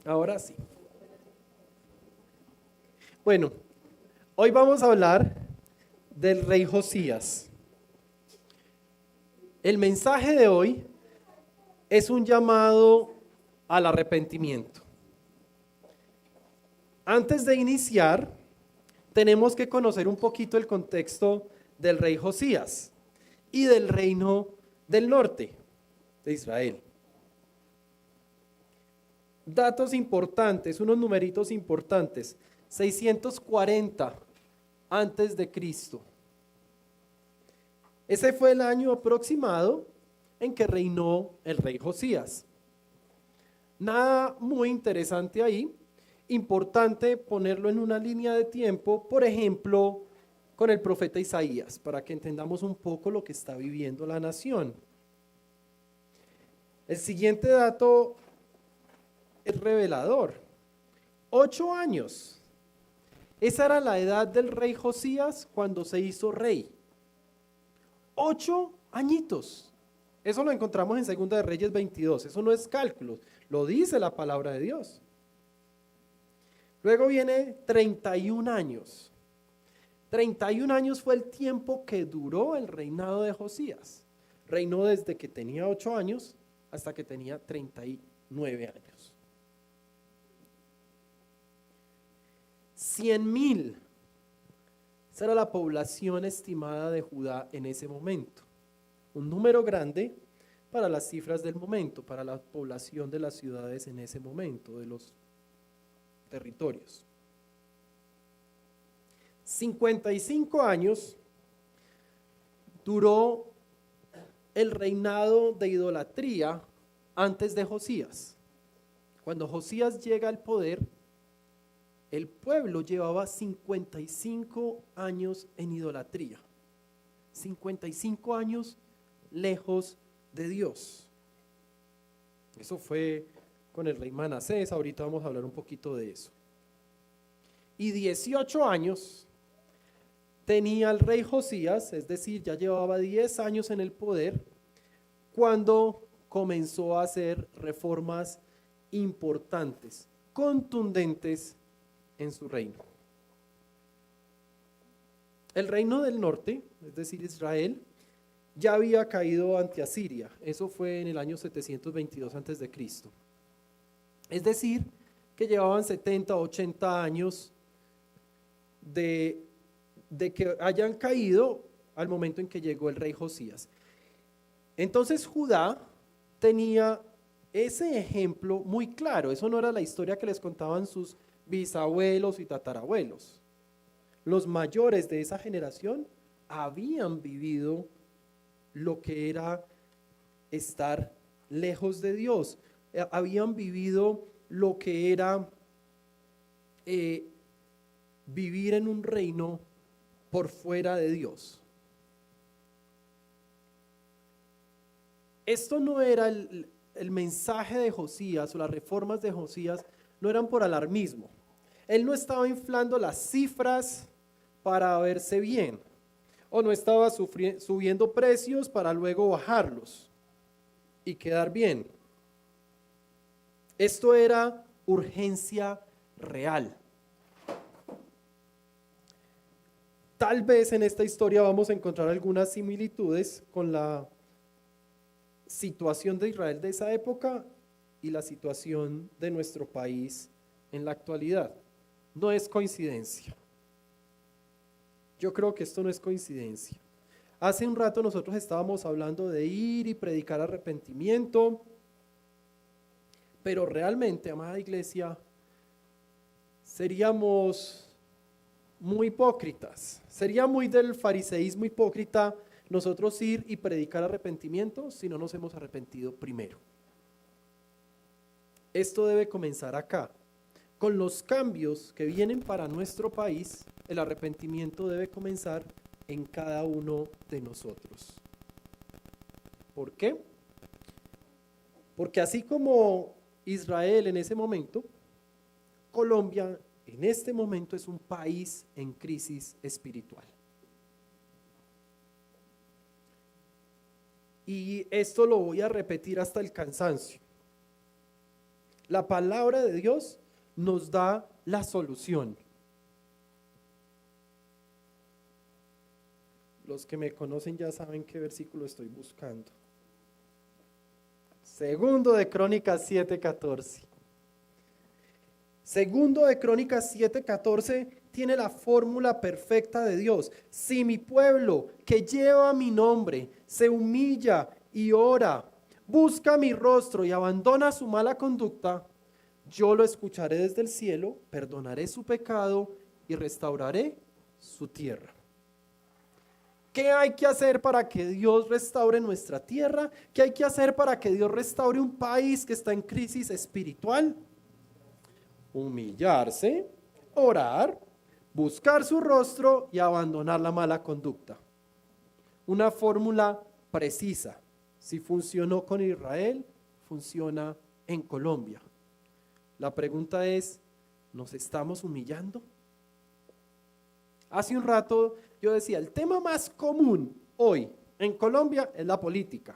Ahora sí. Bueno, hoy vamos a hablar del rey Josías. El mensaje de hoy es un llamado al arrepentimiento. Antes de iniciar, tenemos que conocer un poquito el contexto del rey Josías y del reino del norte de Israel. Datos importantes, unos numeritos importantes. 640 antes de Cristo. Ese fue el año aproximado en que reinó el rey Josías. Nada muy interesante ahí. Importante ponerlo en una línea de tiempo, por ejemplo, con el profeta Isaías, para que entendamos un poco lo que está viviendo la nación. El siguiente dato es revelador. 8 años. Esa era la edad del rey Josías cuando se hizo rey. 8 añitos. Eso lo encontramos en Segunda de Reyes 22. Eso no es cálculo, lo dice la palabra de Dios. Luego viene 31 años. 31 años fue el tiempo que duró el reinado de Josías. Reinó desde que tenía 8 años hasta que tenía 39 años. 100,000. Esa era la población estimada de Judá en ese momento. Un número grande para las cifras del momento, para la población de las ciudades en ese momento, de los territorios. 55 años duró el reinado de idolatría antes de Josías. Cuando Josías llega al poder, el pueblo llevaba 55 años en idolatría. 55 años lejos de Dios. Eso fue con el rey Manasés, ahorita vamos a hablar un poquito de eso. Y 18 años tenía el rey Josías, es decir, ya llevaba 10 años en el poder, cuando comenzó a hacer reformas importantes, contundentes en su reino. El reino del norte, es decir, Israel, ya había caído ante Asiria. Eso fue en el año 722 a.C. Es decir, que llevaban 70 o 80 años de que hayan caído al momento en que llegó el rey Josías. Entonces Judá tenía ese ejemplo muy claro. Eso no era la historia que les contaban sus bisabuelos y tatarabuelos. Los mayores de esa generación habían vivido lo que era estar lejos de Dios. Habían vivido lo que era vivir en un reino por fuera de Dios. Esto no era el mensaje de Josías o las reformas de Josías, no eran por alarmismo. Él no estaba inflando las cifras para verse bien, o no estaba subiendo precios para luego bajarlos y quedar bien. Esto era urgencia real. Tal vez en esta historia vamos a encontrar algunas similitudes con la situación de Israel de esa época y la situación de nuestro país en la actualidad. No es coincidencia. Yo creo que esto no es coincidencia. Hace un rato nosotros estábamos hablando de ir y predicar arrepentimiento, pero realmente, amada iglesia, seríamos muy hipócritas. Sería muy del fariseísmo hipócrita nosotros ir y predicar arrepentimiento si no nos hemos arrepentido primero. Esto debe comenzar acá. Con los cambios que vienen para nuestro país, el arrepentimiento debe comenzar en cada uno de nosotros. ¿Por qué? Porque así como Israel en ese momento, Colombia en este momento es un país en crisis espiritual. Y esto lo voy a repetir hasta el cansancio. La palabra de Dios nos da la solución. Los que me conocen ya saben qué versículo estoy buscando. Segundo de Crónicas 7:14. Segundo de Crónicas 7:14 tiene la fórmula perfecta de Dios. Si mi pueblo que lleva mi nombre se humilla y ora, busca mi rostro y abandona su mala conducta, yo lo escucharé desde el cielo, perdonaré su pecado y restauraré su tierra. ¿Qué hay que hacer para que Dios restaure nuestra tierra? ¿Qué hay que hacer para que Dios restaure un país que está en crisis espiritual? Humillarse, orar, buscar su rostro y abandonar la mala conducta. Una fórmula precisa. Si funcionó con Israel, funciona en Colombia. La pregunta es, ¿nos estamos humillando? Hace un rato yo decía, el tema más común hoy en Colombia es la política.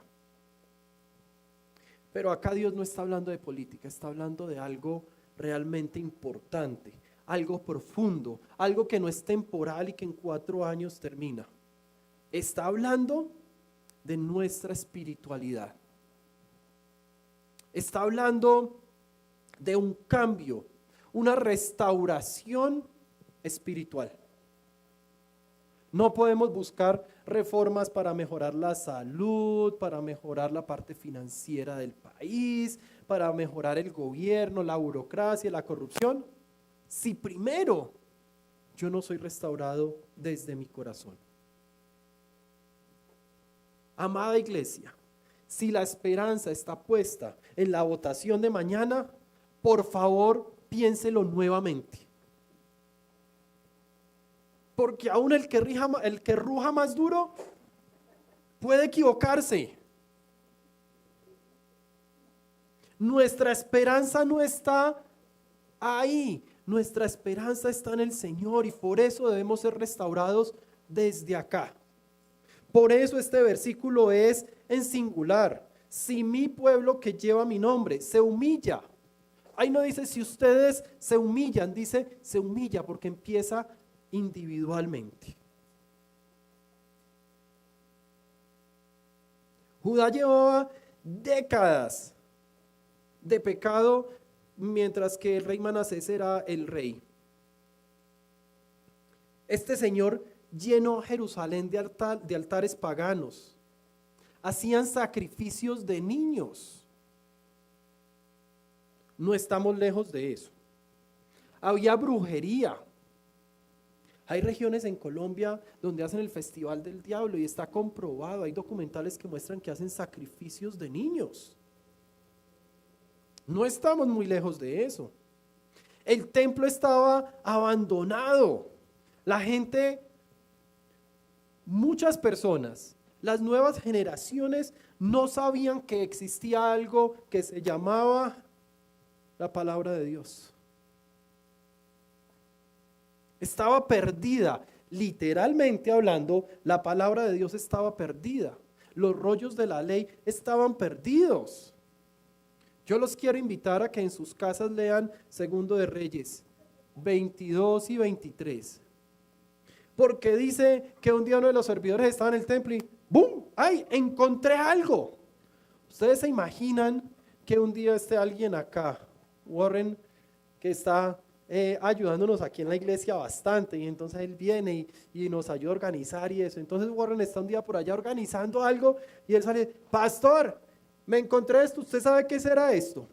Pero acá Dios no está hablando de política, está hablando de algo realmente importante, algo profundo, algo que no es temporal y que en 4 años termina. Está hablando de nuestra espiritualidad. Está hablando de un cambio, una restauración espiritual. No podemos buscar reformas para mejorar la salud, para mejorar la parte financiera del país, para mejorar el gobierno, la burocracia, la corrupción, si primero yo no soy restaurado desde mi corazón. Amada iglesia, si la esperanza está puesta en la votación de mañana, por favor, piénselo nuevamente. Porque aún el que ruja más duro puede equivocarse. Nuestra esperanza no está ahí. Nuestra esperanza está en el Señor y por eso debemos ser restaurados desde acá. Por eso este versículo es en singular. Si mi pueblo que lleva mi nombre se humilla. Ahí no dice si ustedes se humillan, dice se humilla porque empieza individualmente. Judá llevaba décadas de pecado mientras que el rey Manasés era el rey. Este señor llenó Jerusalén de altares paganos. Hacían sacrificios de niños. No estamos lejos de eso. Había brujería. Hay regiones en Colombia donde hacen el Festival del Diablo y está comprobado, hay documentales que muestran que hacen sacrificios de niños. No estamos muy lejos de eso. El templo estaba abandonado. La gente, muchas personas, las nuevas generaciones no sabían que existía algo que se llamaba la palabra de Dios. Estaba perdida, literalmente hablando, la palabra de Dios estaba perdida. Los rollos de la ley estaban perdidos. Yo los quiero invitar a que en sus casas lean Segundo de Reyes 22 y 23. Porque dice que un día uno de los servidores estaba en el templo y ¡bum! ¡Ay! Encontré algo. Ustedes se imaginan que un día esté alguien acá, Warren, que está ayudándonos aquí en la iglesia bastante y entonces él viene y nos ayuda a organizar y eso. Entonces Warren está un día por allá organizando algo y él sale, pastor, me encontré esto, ¿usted sabe qué será esto?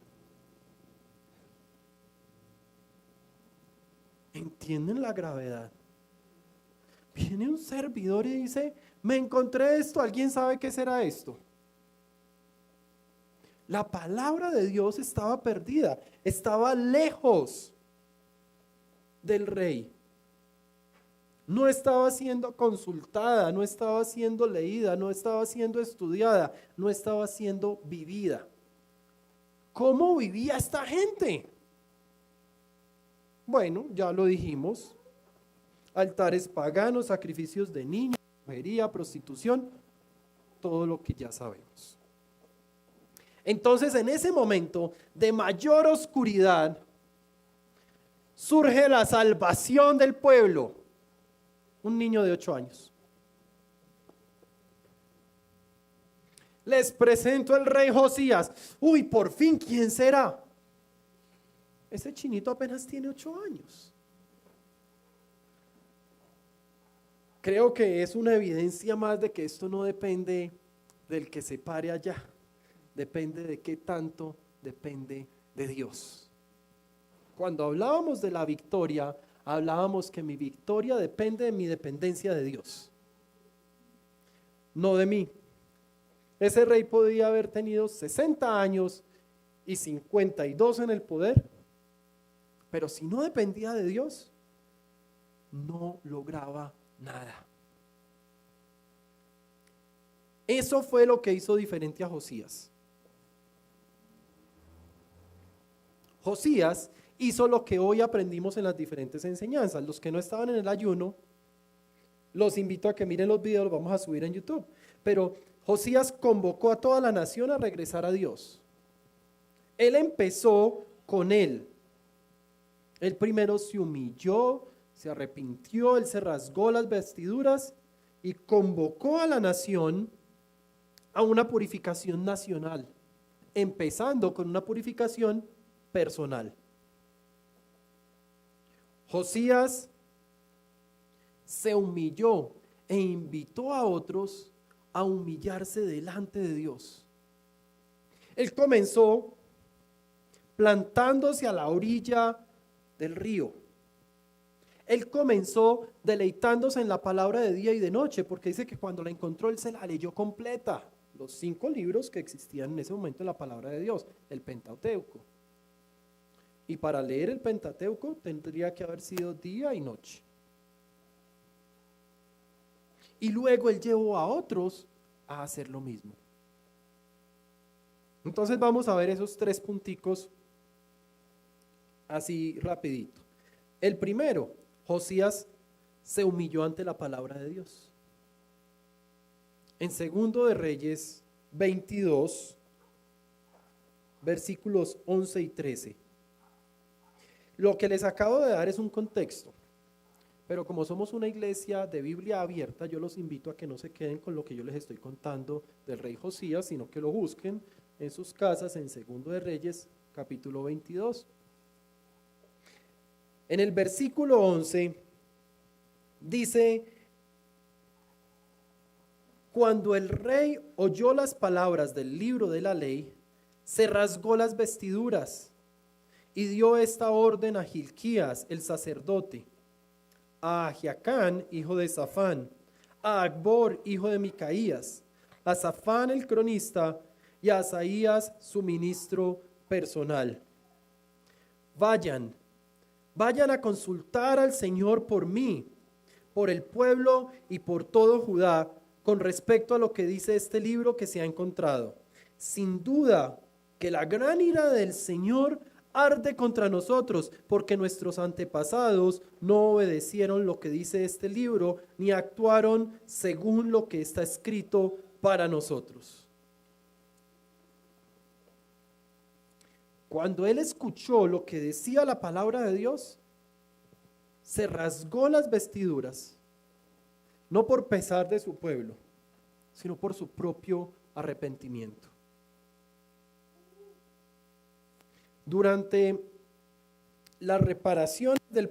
¿Entienden la gravedad? Viene un servidor y dice, me encontré esto, ¿alguien sabe qué será esto? La palabra de Dios estaba perdida, estaba lejos del rey. No estaba siendo consultada, no estaba siendo leída, no estaba siendo estudiada, no estaba siendo vivida. ¿Cómo vivía esta gente? Bueno, ya lo dijimos. Altares paganos, sacrificios de niños, brujería, prostitución, todo lo que ya sabemos. Entonces, en ese momento de mayor oscuridad, surge la salvación del pueblo. Un niño de 8 años. Les presento al rey Josías. Uy, por fin, ¿quién será? Ese chinito apenas tiene 8 años. Creo que es una evidencia más de que esto no depende del que se pare allá. Depende de qué tanto depende de Dios. Cuando hablábamos de la victoria, hablábamos que mi victoria depende de mi dependencia de Dios, no de mí. Ese rey podía haber tenido 60 años y 52 en el poder, pero si no dependía de Dios, no lograba nada. Eso fue lo que hizo diferente a Josías. Josías hizo lo que hoy aprendimos en las diferentes enseñanzas. Los que no estaban en el ayuno, los invito a que miren los videos, los vamos a subir en YouTube. Pero Josías convocó a toda la nación a regresar a Dios. Él empezó con él. Él primero se humilló, se arrepintió, él se rasgó las vestiduras y convocó a la nación a una purificación nacional, empezando con una purificación personal. Josías se humilló e invitó a otros a humillarse delante de Dios. Él comenzó plantándose a la orilla del río. Él comenzó deleitándose en la palabra de día y de noche, porque dice que cuando la encontró él se la leyó completa, los 5 libros que existían en ese momento en la palabra de Dios, el Pentateuco. Y para leer el Pentateuco tendría que haber sido día y noche. Y luego él llevó a otros a hacer lo mismo. Entonces vamos a ver esos 3 punticos así rapidito. El primero, Josías se humilló ante la palabra de Dios. En 2 de Reyes 22, versículos 11 y 13. Lo que les acabo de dar es un contexto, pero como somos una iglesia de Biblia abierta, yo los invito a que no se queden con lo que yo les estoy contando del rey Josías, sino que lo busquen en sus casas en 2 de Reyes, capítulo 22. En el versículo 11 dice: cuando el rey oyó las palabras del libro de la ley, se rasgó las vestiduras y dio esta orden a Hilquías, el sacerdote, a Ahiacán, hijo de Safán, a Acbor, hijo de Micaías, a Safán, el cronista, y a Asaías, su ministro personal. Vayan a consultar al Señor por mí, por el pueblo y por todo Judá, con respecto a lo que dice este libro que se ha encontrado. Sin duda que la gran ira del Señor arde contra nosotros, porque nuestros antepasados no obedecieron lo que dice este libro, ni actuaron según lo que está escrito para nosotros. Cuando él escuchó lo que decía la palabra de Dios, se rasgó las vestiduras, no por pesar de su pueblo, sino por su propio arrepentimiento. Durante las reparaciones del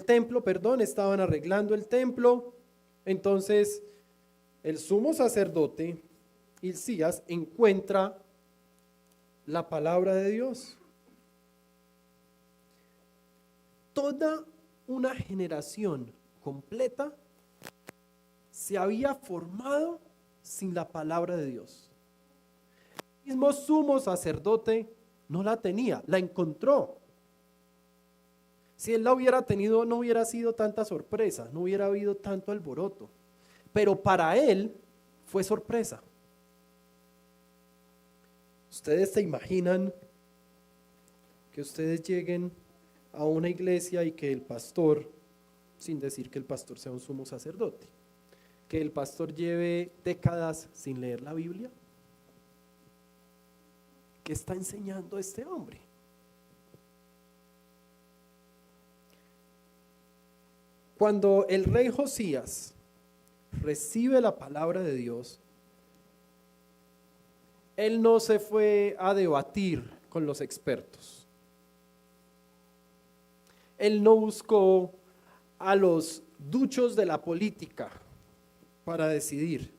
templo, estaban arreglando el templo. Entonces el sumo sacerdote Hilcías encuentra la palabra de Dios. Toda una generación completa se había formado sin la palabra de Dios. El mismo sumo sacerdote no la tenía, la encontró. Si él la hubiera tenido, no hubiera sido tanta sorpresa, no hubiera habido tanto alboroto. Pero para él fue sorpresa. ¿Ustedes se imaginan que ustedes lleguen a una iglesia y que el pastor, sin decir que el pastor sea un sumo sacerdote, que el pastor lleve décadas sin leer la Biblia? ¿Qué está enseñando este hombre? Cuando el rey Josías recibe la palabra de Dios, él no se fue a debatir con los expertos. Él no buscó a los duchos de la política para decidir.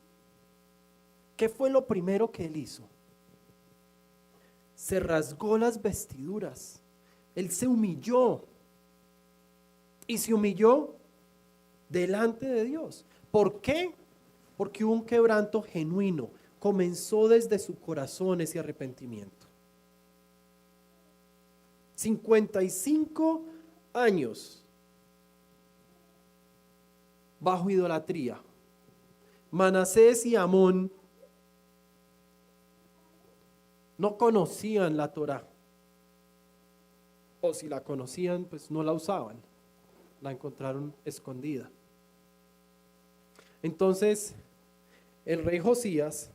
¿Qué fue lo primero que él hizo? Se rasgó las vestiduras. Él se humilló. Y se humilló delante de Dios. ¿Por qué? Porque hubo un quebranto genuino. Comenzó desde su corazón ese arrepentimiento. 55 años bajo idolatría. Manasés y Amón no conocían la Torá, o si la conocían, pues no la usaban, la encontraron escondida. Entonces, el rey Josías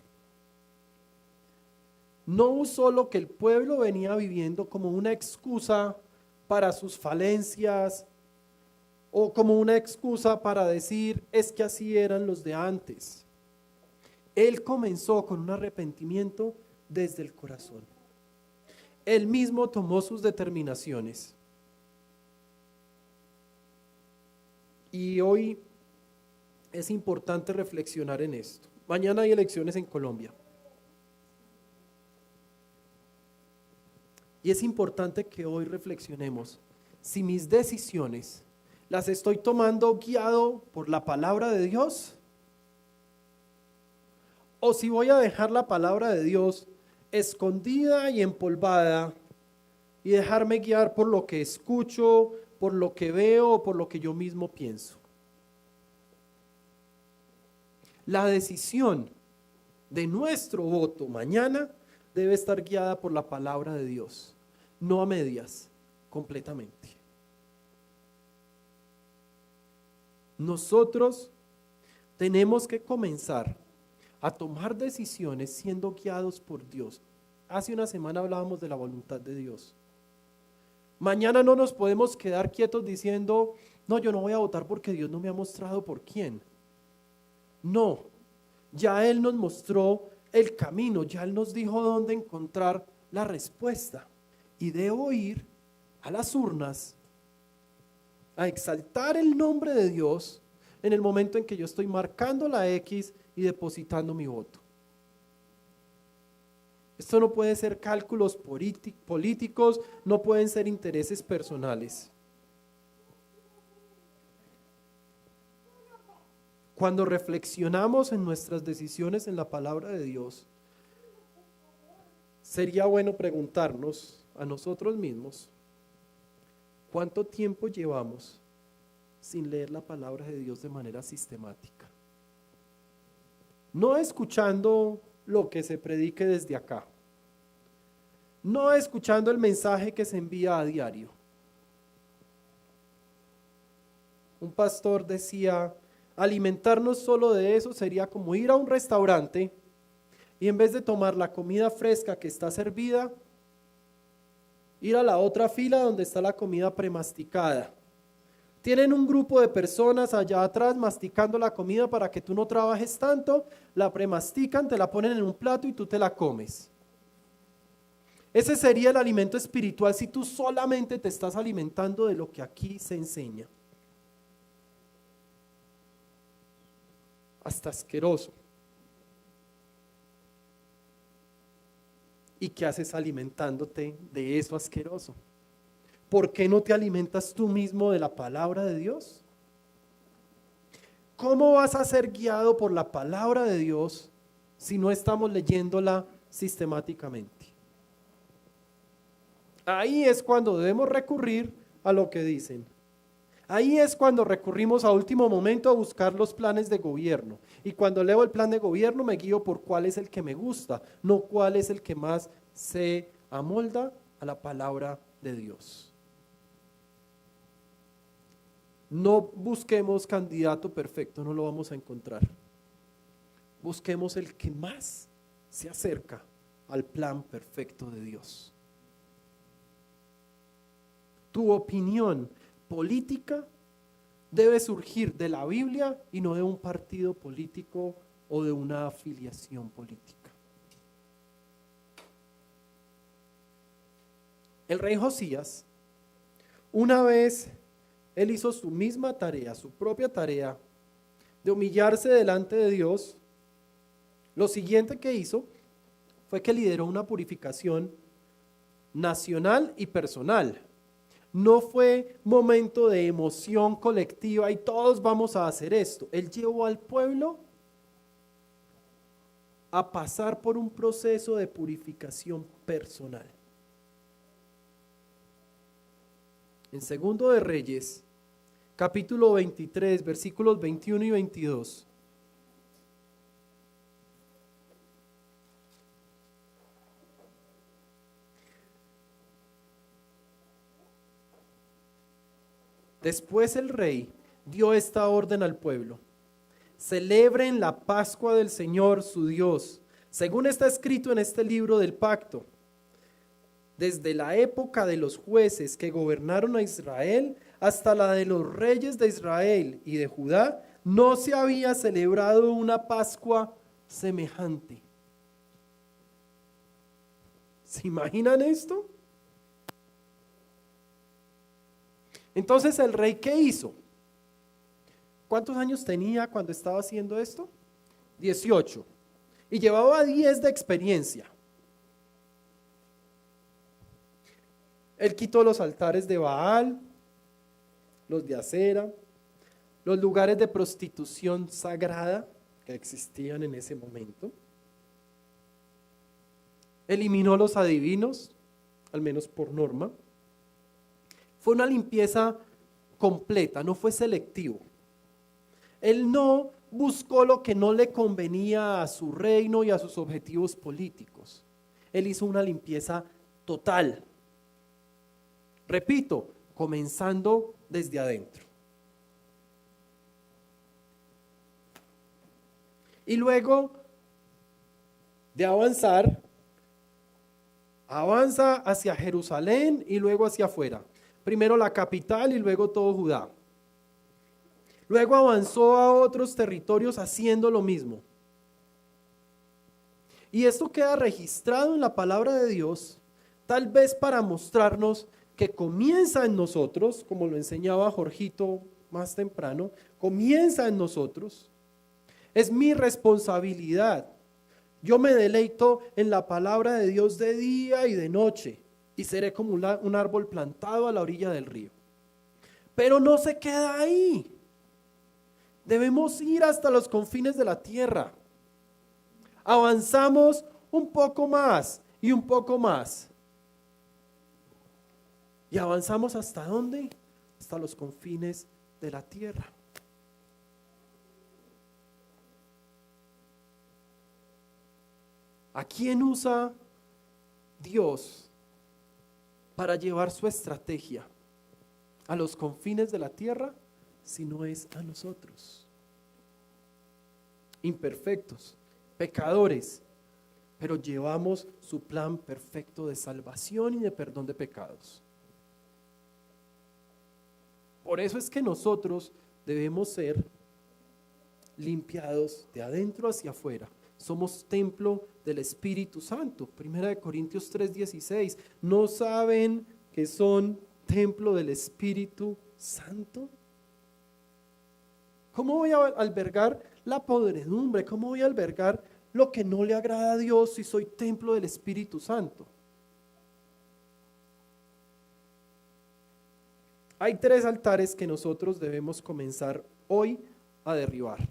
no usó lo que el pueblo venía viviendo como una excusa para sus falencias o como una excusa para decir es que así eran los de antes. Él comenzó con un arrepentimiento desde el corazón. Él mismo tomó sus determinaciones. Y hoy es importante reflexionar en esto. Mañana hay elecciones en Colombia. Y es importante que hoy reflexionemos si mis decisiones las estoy tomando guiado por la palabra de Dios o si voy a dejar la palabra de Dios escondida y empolvada y dejarme guiar por lo que escucho, por lo que veo o por lo que yo mismo pienso. La decisión de nuestro voto mañana debe estar guiada por la palabra de Dios, no a medias, completamente. Nosotros tenemos que comenzar a tomar decisiones siendo guiados por Dios. Hace una semana hablábamos de la voluntad de Dios. Mañana no nos podemos quedar quietos diciendo, no, yo no voy a votar porque Dios no me ha mostrado por quién. No, ya Él nos mostró el camino, ya Él nos dijo dónde encontrar la respuesta. Y debo ir a las urnas a exaltar el nombre de Dios en el momento en que yo estoy marcando la X y depositando mi voto. Esto no puede ser cálculos políticos, no pueden ser intereses personales. Cuando reflexionamos en nuestras decisiones en la palabra de Dios, sería bueno preguntarnos a nosotros mismos, ¿cuánto tiempo llevamos sin leer la palabra de Dios de manera sistemática? No escuchando lo que se predique desde acá, no escuchando el mensaje que se envía a diario. Un pastor decía, alimentarnos solo de eso sería como ir a un restaurante y en vez de tomar la comida fresca que está servida, ir a la otra fila donde está la comida premasticada. Tienen un grupo de personas allá atrás masticando la comida para que tú no trabajes tanto, la premastican, te la ponen en un plato y tú te la comes. Ese sería el alimento espiritual si tú solamente te estás alimentando de lo que aquí se enseña. Hasta asqueroso. ¿Y qué haces alimentándote de eso asqueroso? ¿Por qué no te alimentas tú mismo de la palabra de Dios? ¿Cómo vas a ser guiado por la palabra de Dios si no estamos leyéndola sistemáticamente? Ahí es cuando debemos recurrir a lo que dicen. Ahí es cuando recurrimos a último momento a buscar los planes de gobierno. Y cuando leo el plan de gobierno me guío por cuál es el que me gusta, no cuál es el que más se amolda a la palabra de Dios. No busquemos candidato perfecto, no lo vamos a encontrar. Busquemos el que más se acerca al plan perfecto de Dios. Tu opinión política debe surgir de la Biblia y no de un partido político o de una afiliación política. El rey Josías, una vez él hizo su misma tarea, su propia tarea, de humillarse delante de Dios, lo siguiente que hizo fue que lideró una purificación nacional y personal. No fue momento de emoción colectiva y todos vamos a hacer esto. Él llevó al pueblo a pasar por un proceso de purificación personal. En Segundo de Reyes, capítulo 23, versículos 21 y 22. Después el rey dio esta orden al pueblo: celebren la Pascua del Señor su Dios, según está escrito en este libro del pacto. Desde la época de los jueces que gobernaron a Israel hasta la de los reyes de Israel y de Judá, no se había celebrado una Pascua semejante. ¿Se imaginan esto? Entonces el rey, ¿qué hizo? ¿Cuántos años tenía cuando estaba haciendo esto? 18. Y llevaba 10 de experiencia. Él quitó los altares de Baal, los de Acera, los lugares de prostitución sagrada que existían en ese momento. Eliminó los adivinos, al menos por norma. Fue una limpieza completa, no fue selectivo. Él no buscó lo que no le convenía a su reino y a sus objetivos políticos. Él hizo una limpieza total. Repito, comenzando desde adentro. Y luego de avanzar, avanza hacia Jerusalén y luego hacia afuera. Primero la capital y luego todo Judá. Luego avanzó a otros territorios haciendo lo mismo. Y esto queda registrado en la palabra de Dios, tal vez para mostrarnos que comienza en nosotros, como lo enseñaba Jorgito más temprano, comienza en nosotros. Es mi responsabilidad. Yo me deleito en la palabra de Dios de día y de noche y seré como un árbol plantado a la orilla del río. Pero no se queda ahí. Debemos ir hasta los confines de la tierra. Avanzamos un poco más y un poco más. ¿Y avanzamos hasta dónde? Hasta los confines de la tierra. ¿A quién usa Dios para llevar su estrategia a los confines de la tierra? Si no es a nosotros, imperfectos, pecadores, pero llevamos su plan perfecto de salvación y de perdón de pecados. Por eso es que nosotros debemos ser limpiados de adentro hacia afuera. Somos templo del Espíritu Santo. 1 Corintios 3:16. ¿No saben que son templo del Espíritu Santo? ¿Cómo voy a albergar la podredumbre? ¿Cómo voy a albergar lo que no le agrada a Dios si soy templo del Espíritu Santo? Hay 3 altares que nosotros debemos comenzar hoy a derribar.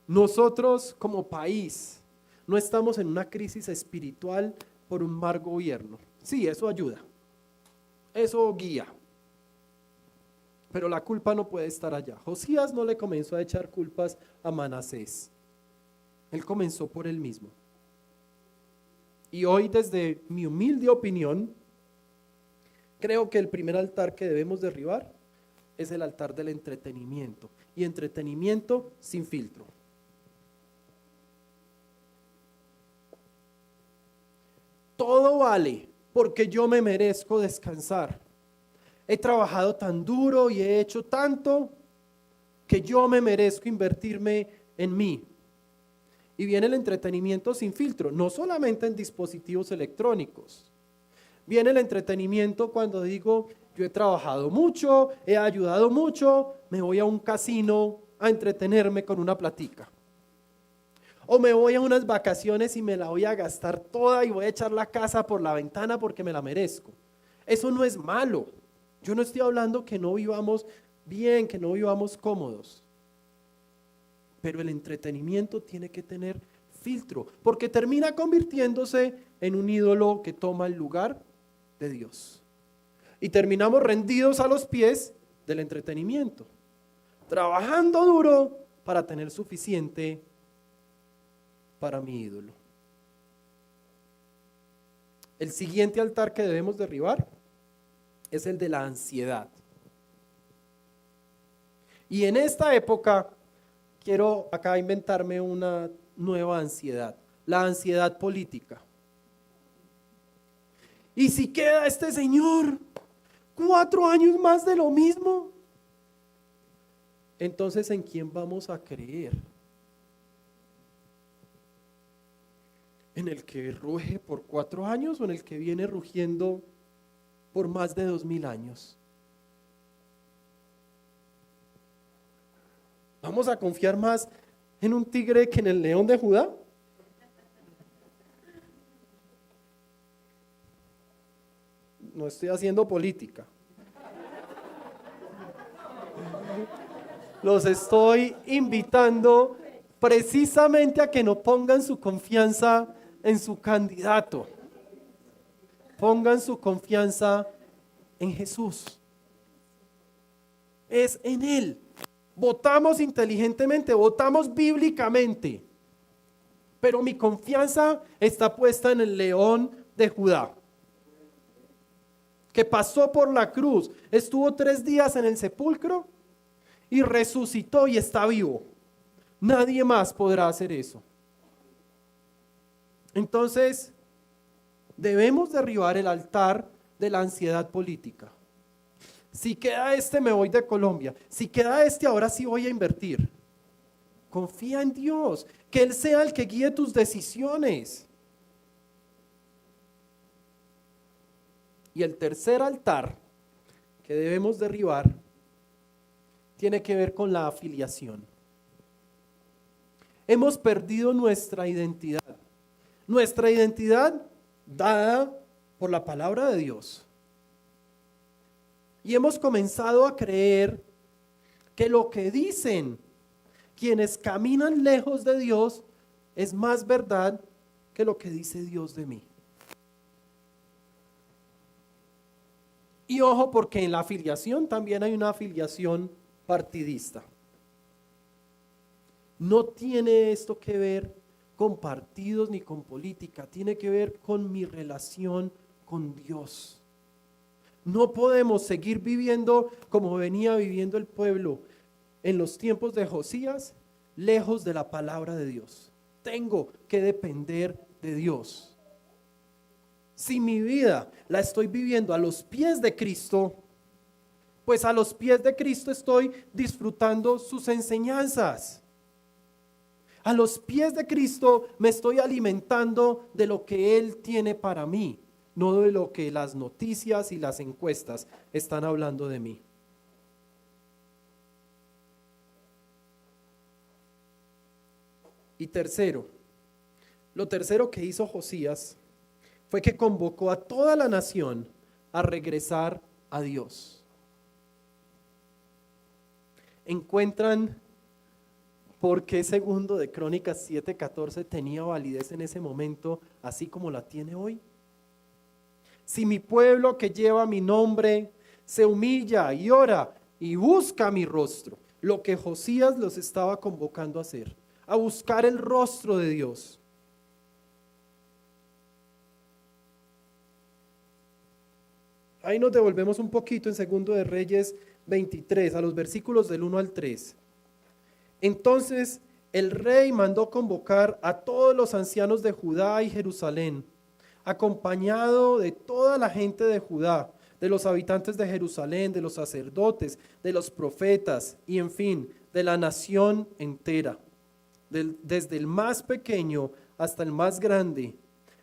Nosotros como país no estamos en una crisis espiritual por un mal gobierno. Sí, eso ayuda, eso guía. Pero la culpa no puede estar allá. Josías no le comenzó a echar culpas a Manasés. Él comenzó por él mismo. Y hoy, desde mi humilde opinión, creo que el primer altar que debemos derribar es el altar del entretenimiento. Y entretenimiento sin filtro. todo vale porque yo me merezco descansar. He trabajado tan duro y he hecho tanto que yo me merezco invertirme en mí. Y viene el entretenimiento sin filtro, no solamente en dispositivos electrónicos. Viene el entretenimiento cuando digo, yo he trabajado mucho, he ayudado mucho, me voy a un casino a entretenerme con una platica. O me voy a unas vacaciones y me la voy a gastar toda y voy a echar la casa por la ventana porque me la merezco. Eso no es malo. Yo no estoy hablando que no vivamos bien, que no vivamos cómodos. Pero el entretenimiento tiene que tener filtro, porque termina convirtiéndose en un ídolo que toma el lugar de Dios. Y terminamos rendidos a los pies del entretenimiento, trabajando duro para tener suficiente para mi ídolo. El siguiente altar que debemos derribar es el de la ansiedad. Y en esta época quiero acá inventarme una nueva ansiedad, la ansiedad política. ¿Y si queda este señor 4 años más de lo mismo? Entonces, ¿en quién vamos a creer? ¿En el que ruge por 4 años o en el que viene rugiendo por más de 2000 años? ¿Vamos a confiar más en un tigre que en el león de Judá? No estoy haciendo política. Los estoy invitando precisamente a que no pongan su confianza en su candidato. Pongan su confianza en Jesús. Es en Él. Votamos inteligentemente, votamos bíblicamente, pero mi confianza está puesta en el león de Judá, que pasó por la cruz, estuvo 3 días en el sepulcro y resucitó y está vivo. Nadie más podrá hacer eso. Entonces, debemos derribar el altar de la ansiedad política. Si queda este, me voy de Colombia. Si queda este, ahora sí voy a invertir. Confía en Dios, que Él sea el que guíe tus decisiones. Y el tercer altar que debemos derribar tiene que ver con la afiliación. Hemos perdido nuestra identidad dada por la palabra de Dios. Y hemos comenzado a creer que lo que dicen quienes caminan lejos de Dios es más verdad que lo que dice Dios de mí. Y ojo, porque en la afiliación también hay una afiliación partidista. No tiene esto que ver con partidos ni con política, tiene que ver con mi relación con Dios. No podemos seguir viviendo como venía viviendo el pueblo en los tiempos de Josías, lejos de la palabra de Dios. Tengo que depender de Dios. Si mi vida la estoy viviendo a los pies de Cristo, pues a los pies de Cristo estoy disfrutando sus enseñanzas. A los pies de Cristo me estoy alimentando de lo que Él tiene para mí, no de lo que las noticias y las encuestas están hablando de mí. Y tercero, lo tercero que hizo Josías fue que convocó a toda la nación a regresar a Dios. ¿Encuentran por qué segundo de Crónicas 7:14 tenía validez en ese momento, así como la tiene hoy? Si mi pueblo que lleva mi nombre se humilla y ora y busca mi rostro, lo que Josías los estaba convocando a hacer, a buscar el rostro de Dios. Ahí nos devolvemos un poquito en Segundo de Reyes 23, a los versículos del 1 al 3. Entonces el rey mandó convocar a todos los ancianos de Judá y Jerusalén, acompañado de toda la gente de Judá, de los habitantes de Jerusalén, de los sacerdotes, de los profetas y en fin, de la nación entera, desde el más pequeño hasta el más grande.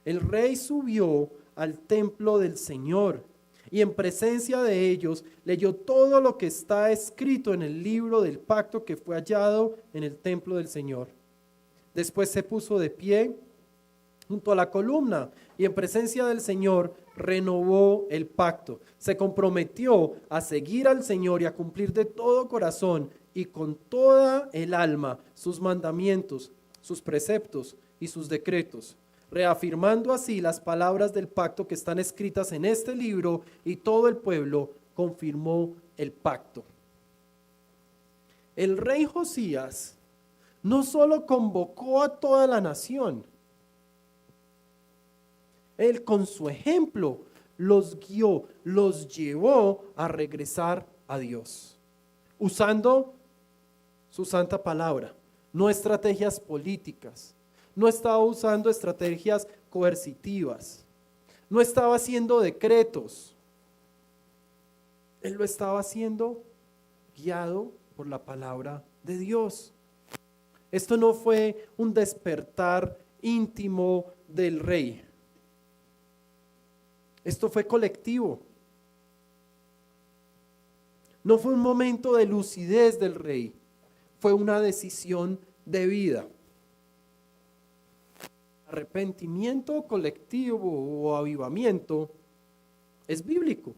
El rey subió al templo del Señor y en presencia de ellos leyó todo lo que está escrito en el libro del pacto que fue hallado en el templo del Señor. Después se puso de pie junto a la columna y en presencia del Señor renovó el pacto. Se comprometió a seguir al Señor y a cumplir de todo corazón y con toda el alma sus mandamientos, sus preceptos y sus decretos, reafirmando así las palabras del pacto que están escritas en este libro, y todo el pueblo confirmó el pacto. El rey Josías no solo convocó a toda la nación, él con su ejemplo los guió, los llevó a regresar a Dios, usando su santa palabra, no estrategias políticas, no estaba usando estrategias coercitivas, no estaba haciendo decretos, él lo estaba haciendo guiado por la palabra de Dios. Esto no fue un despertar íntimo del rey. Esto fue colectivo. No fue un momento de lucidez del rey, fue una decisión de vida. Arrepentimiento colectivo o avivamiento es bíblico.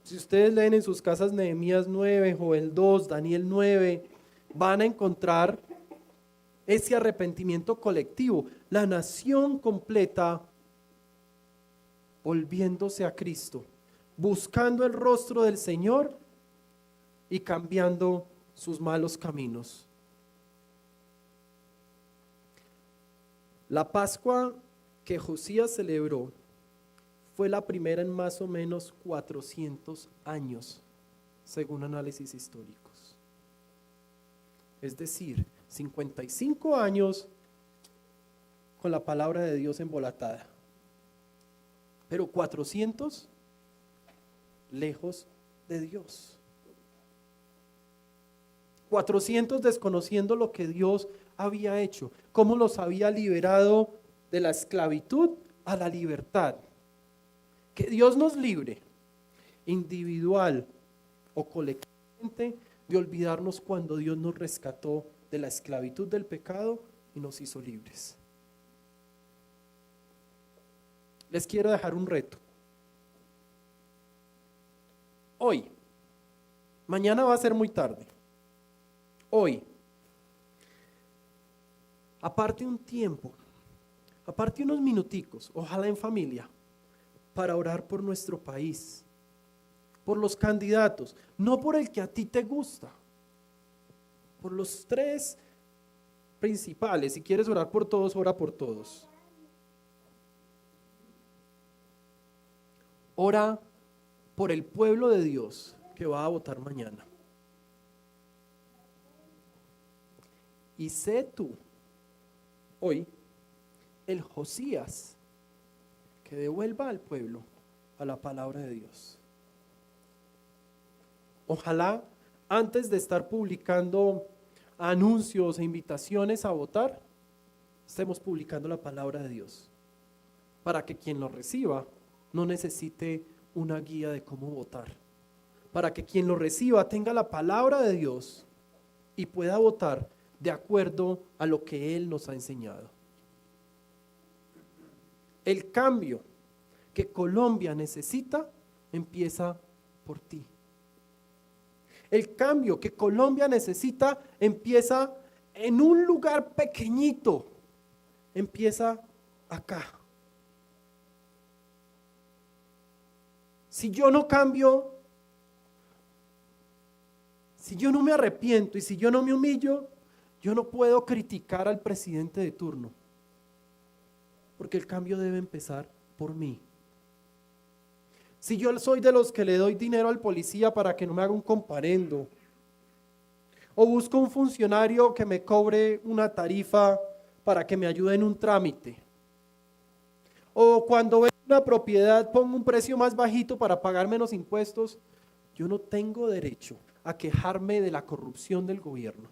Si ustedes leen en sus casas Nehemías 9, Joel 2, Daniel 9, van a encontrar ese arrepentimiento colectivo, la nación completa volviéndose a Cristo, buscando el rostro del Señor y cambiando sus malos caminos. La Pascua que Josías celebró fue la primera en más o menos 400 años, según análisis históricos. Es decir, 55 años con la palabra de Dios embolatada, pero 400 lejos de Dios. 400 desconociendo lo que Dios había hecho, cómo los había liberado de la esclavitud a la libertad. Que Dios nos libre, individual o colectivamente, de olvidarnos cuando Dios nos rescató de la esclavitud del pecado y nos hizo libres. Les quiero dejar un reto. Hoy, mañana va a ser muy tarde. Hoy, aparte un tiempo, aparte unos minuticos, ojalá en familia, para orar por nuestro país, por los candidatos, no por el que a ti te gusta, por los tres principales. Si quieres orar por todos, ora por todos. Ora por el pueblo de Dios que va a votar mañana. Y sé tú, hoy, el Josías que devuelva al pueblo a la palabra de Dios. Ojalá antes de estar publicando anuncios e invitaciones a votar, estemos publicando la palabra de Dios, para que quien lo reciba no necesite una guía de cómo votar, para que quien lo reciba tenga la palabra de Dios y pueda votar de acuerdo a lo que Él nos ha enseñado. El cambio que Colombia necesita empieza por ti. El cambio que Colombia necesita empieza en un lugar pequeñito, empieza acá. Si yo no cambio, si yo no me arrepiento y si yo no me humillo, yo no puedo criticar al presidente de turno, porque el cambio debe empezar por mí. Si yo soy de los que le doy dinero al policía para que no me haga un comparendo, o busco un funcionario que me cobre una tarifa para que me ayude en un trámite, O cuando vendo una propiedad pongo un precio más bajito para pagar menos impuestos. Yo no tengo derecho a quejarme de la corrupción del gobierno.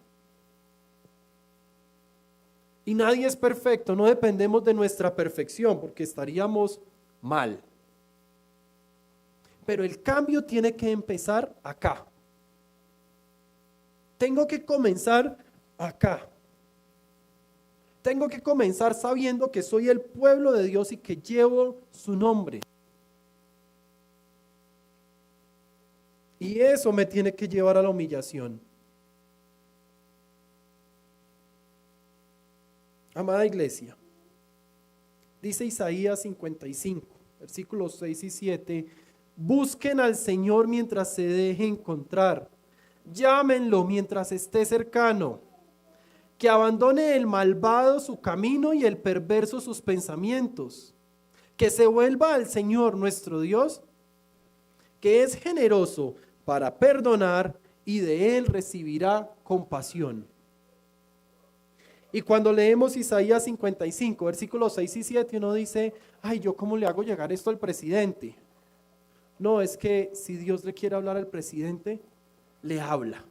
Y nadie es perfecto, no dependemos de nuestra perfección porque estaríamos mal. Pero el cambio tiene que empezar acá. Tengo que comenzar acá. Tengo que comenzar sabiendo que soy el pueblo de Dios y que llevo su nombre. Y eso me tiene que llevar a la humillación. Amada iglesia, dice Isaías 55, versículos 6 y 7, busquen al Señor mientras se deje encontrar, llámenlo mientras esté cercano, que abandone el malvado su camino y el perverso sus pensamientos, que se vuelva al Señor nuestro Dios, que es generoso para perdonar y de él recibirá compasión. Y cuando leemos Isaías 55, versículos 6 y 7, uno dice, ay, ¿yo cómo le hago llegar esto al presidente? No, es que si Dios le quiere hablar al presidente, le habla.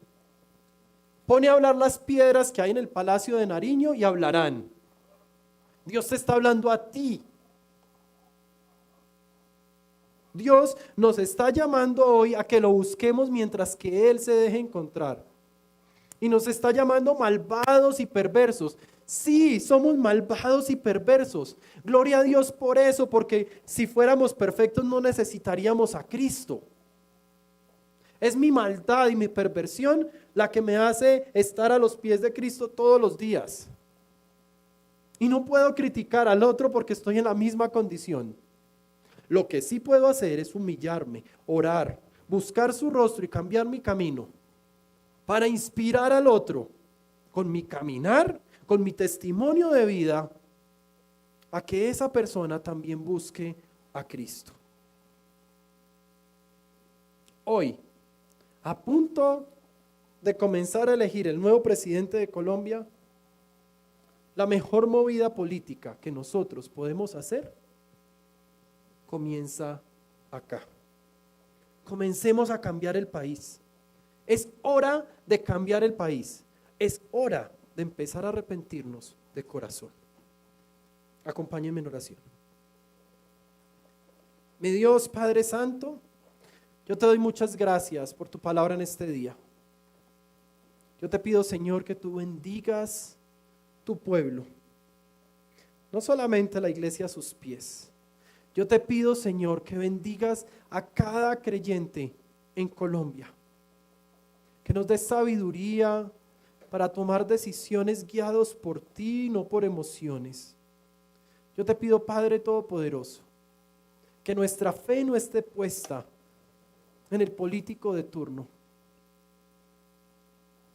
Pone a hablar las piedras que hay en el Palacio de Nariño y hablarán. Dios te está hablando a ti. Dios nos está llamando hoy a que lo busquemos mientras que Él se deje encontrar. Y nos está llamando malvados y perversos. Sí, somos malvados y perversos. Gloria a Dios por eso, porque si fuéramos perfectos no necesitaríamos a Cristo. Es mi maldad y mi perversión la que me hace estar a los pies de Cristo todos los días. Y no puedo criticar al otro porque estoy en la misma condición. Lo que sí puedo hacer es humillarme, orar, buscar su rostro y cambiar mi camino para inspirar al otro con mi caminar, con mi testimonio de vida, a que esa persona también busque a Cristo. Hoy, a punto de comenzar a elegir el nuevo presidente de Colombia, la mejor movida política que nosotros podemos hacer comienza acá. Comencemos a cambiar el país. Es hora de cambiar el país. Es hora de empezar a arrepentirnos de corazón. Acompáñenme en oración. Mi Dios, Padre Santo, yo te doy muchas gracias por tu palabra en este día. Yo te pido, Señor, que tú bendigas tu pueblo, no solamente la iglesia a sus pies. Yo te pido, Señor, que bendigas a cada creyente en Colombia, que nos des sabiduría para tomar decisiones guiados por ti, no por emociones. Yo te pido, Padre Todopoderoso, que nuestra fe no esté puesta en el político de turno,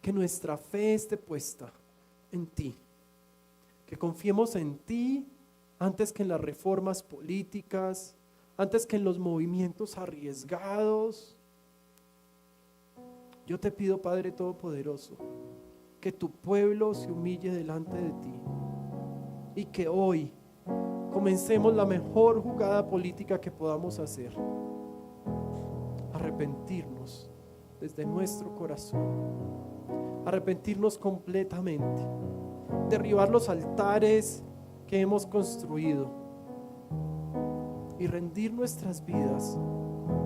que nuestra fe esté puesta en ti, que confiemos en ti antes que en las reformas políticas, antes que en los movimientos arriesgados. Yo te pido, Padre Todopoderoso, que tu pueblo se humille delante de ti y que hoy comencemos la mejor jugada política que podamos hacer. Arrepentirnos desde nuestro corazón, arrepentirnos completamente, derribar los altares que hemos construido y rendir nuestras vidas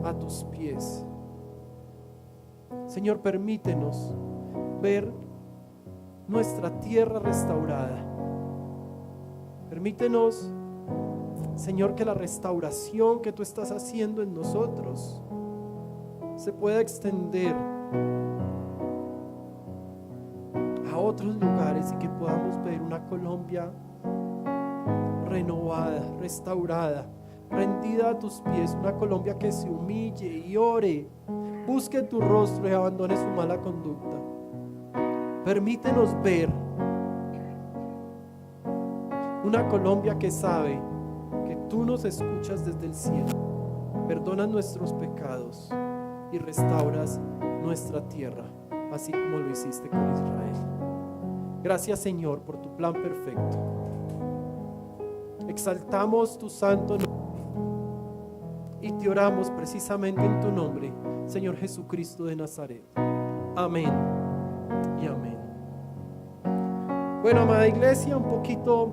a tus pies. Señor, permítenos ver nuestra tierra restaurada. Permítenos, Señor, que la restauración que tú estás haciendo en nosotros se pueda extender a otros lugares y que podamos ver una Colombia renovada, restaurada, rendida a tus pies, una Colombia que se humille y ore, busque tu rostro y abandone su mala conducta. Permítenos ver una Colombia que sabe que tú nos escuchas desde el cielo, perdonas nuestros pecados y restauras nuestra tierra, así como lo hiciste con Israel. Gracias, Señor, por tu plan perfecto. exaltamos tu santo nombre y te oramos precisamente en tu nombre, Señor Jesucristo de Nazaret. Amén y amén. Bueno, amada iglesia, un poquito